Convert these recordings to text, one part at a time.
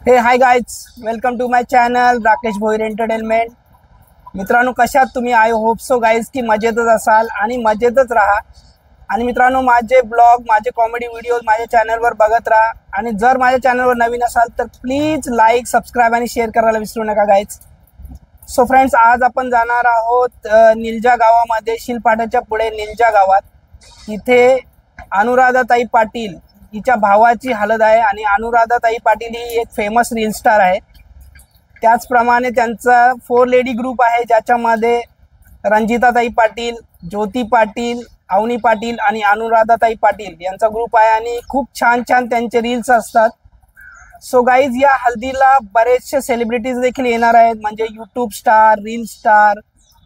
हे hi guys, welcome to my channel Rakesh Bhoir entertainment. मित्रांनो, कशात तुम्ही? आय होप सो गाइज की मजेतच असाल आणि मजेतच राहा। आणि मित्रांनो, माझे ब्लॉग, माझे कॉमेडी व्हिडिओज माझ्या चॅनलवर बघत राहा। आणि जर माझ्या चॅनलवर नवीन असाल तर प्लीज लाईक, सबस्क्राईब आणि शेअर करायला विसरू नका गाइज। सो फ्रेंड्स, आज आपण जाणार आहोत निलजा गावामध्ये, शिलपाट्याच्या पुढे निलजा गावात। इथे अनुराधाताई पाटील हिच्या भावाची हलद आहे आणि अनुराधाताई पाटील ही एक फेमस रील स्टार आहे। त्याचप्रमाणे त्यांचा 4 लेडी ग्रुप आहे, ज्याच्यामध्ये रंजिताताई पाटील, ज्योती पाटील, अवनी पाटील आणि अनुराधाताई पाटील यांचा ग्रुप आहे आणि खूप छान छान त्यांचे रील्स असतात। सो गाईज, या हल्दीला बरेचसे सेलिब्रिटीज देखील येणार आहेत, म्हणजे YouTube star, reel star,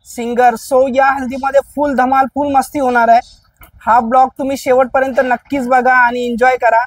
singer. So या हल्दीमध्ये फुल धमाल, फुल मस्ती होणार आहे। हा ब्लॉग तुम्ही शेवटपर्यंत नक्कीच बघा आणि एन्जॉय करा।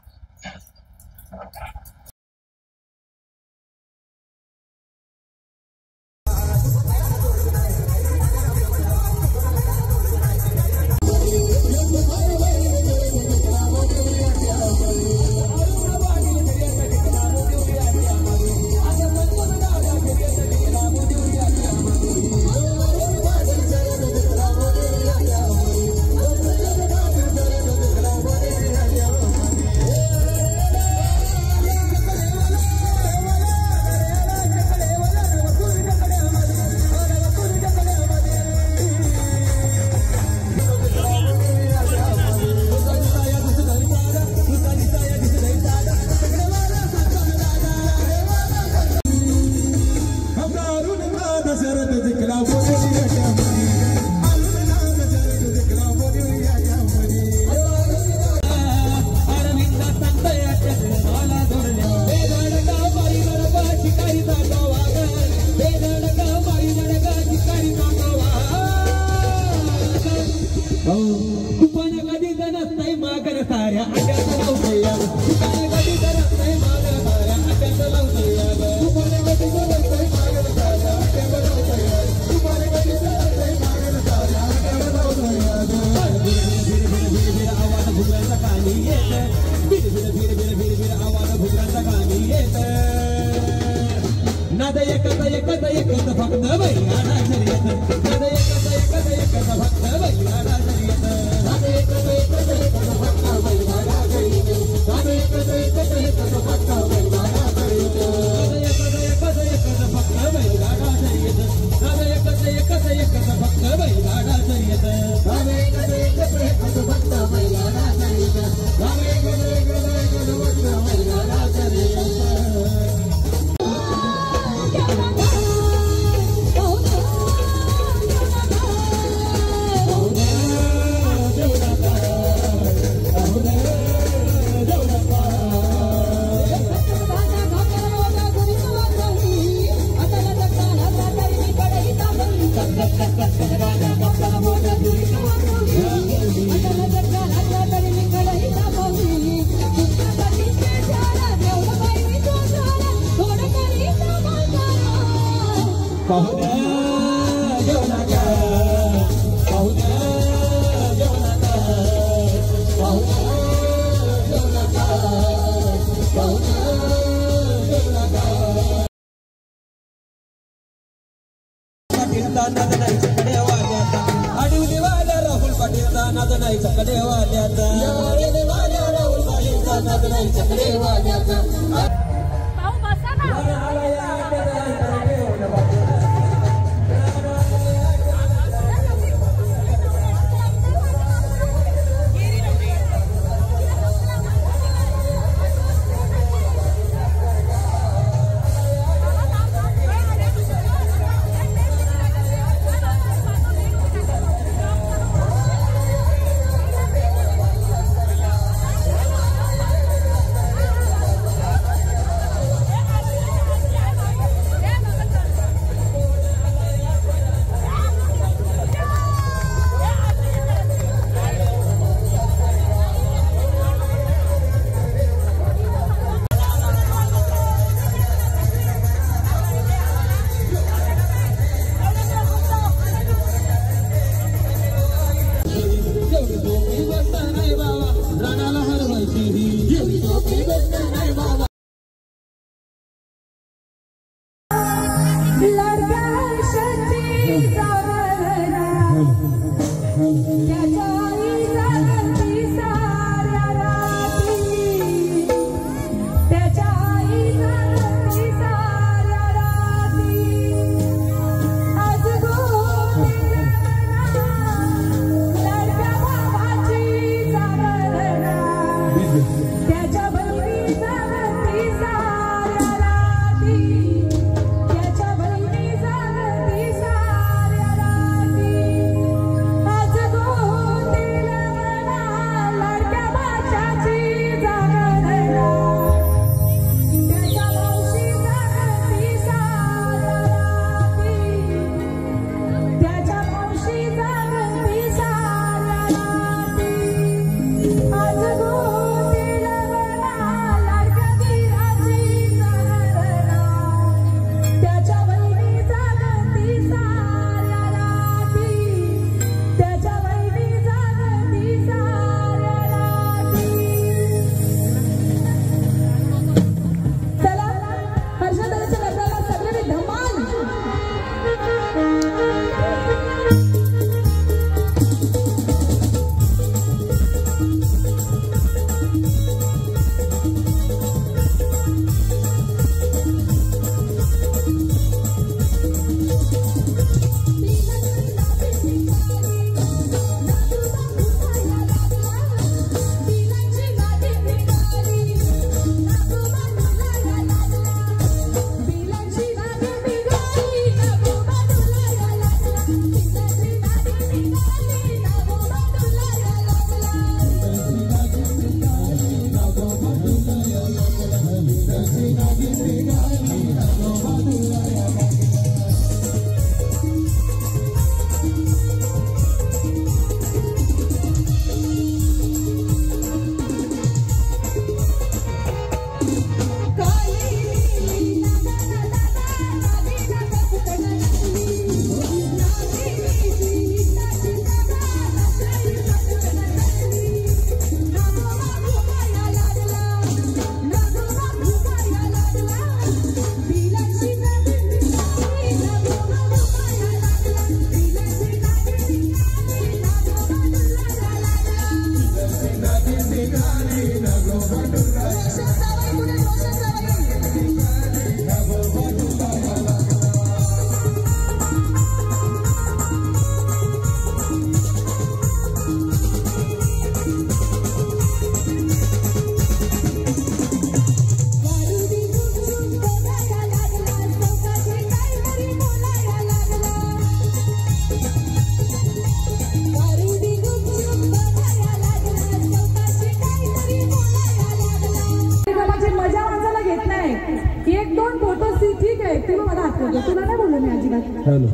हेलो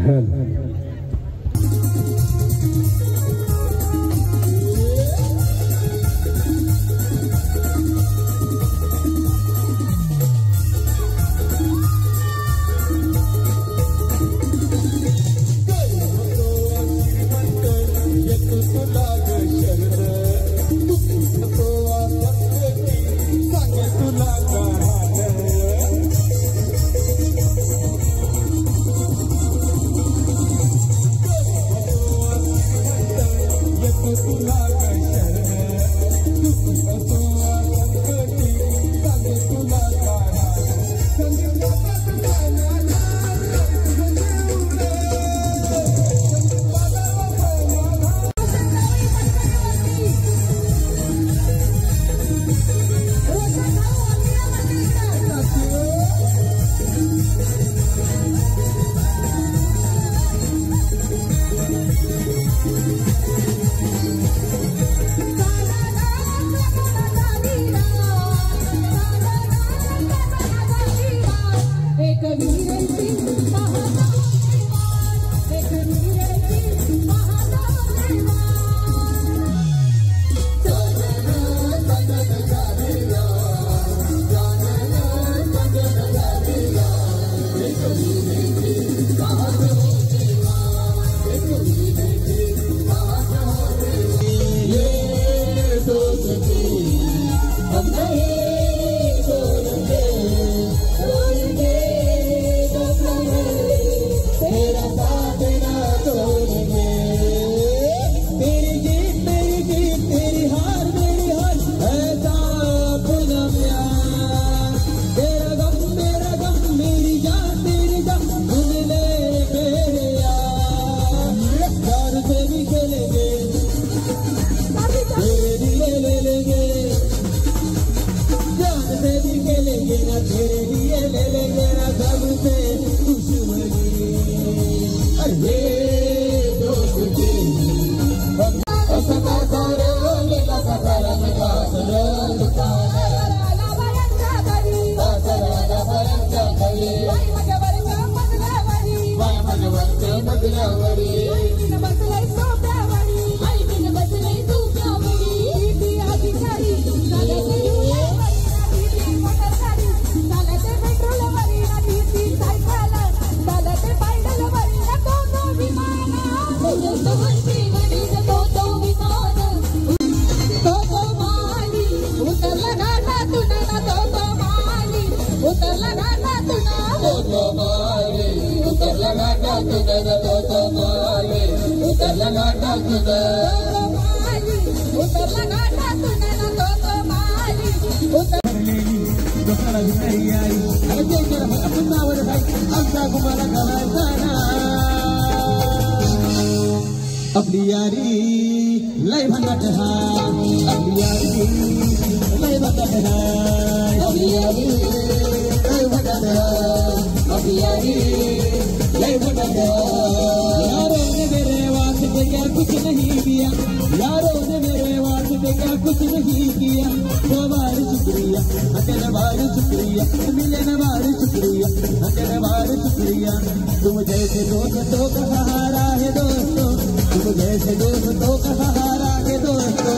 हेलो अपनी यारी लाई भनट है, अपनी यारी लाई भनट है, अपनी यारी लाई भनट है, अपनी यारी लाई भनट है। यारों ने मेरे वास्ते क्या कुछ नहीं दिया, यारों ने मेरे वास्ते क्या कुछ नहीं किया वो बार शुक्रिया, तेरे बार शुक्रिया, मिलन बार शुक्रिया, तेरे बार शुक्रिया। तुम जैसे दोस्तों का सहारा है दोस्तों, तुम जैसे दोस्तों का सहारा है दोस्तों।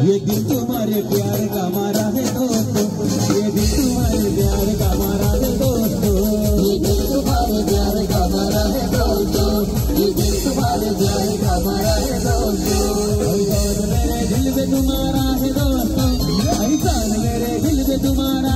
ये दिल तुम्हारे प्यार का मारा है दोस्तों, ये दिल तुम्हारे प्यार का मारा है दोस्तों, ये दिल तुम्हारे प्यार का मारा है दोस्तों, ये दिल तुम्हारे प्यार का मारा है दोस्तों। मेरे दिल में तुम्हारा है दोस्तों, ऐसा मेरे दिल में तुम्हारा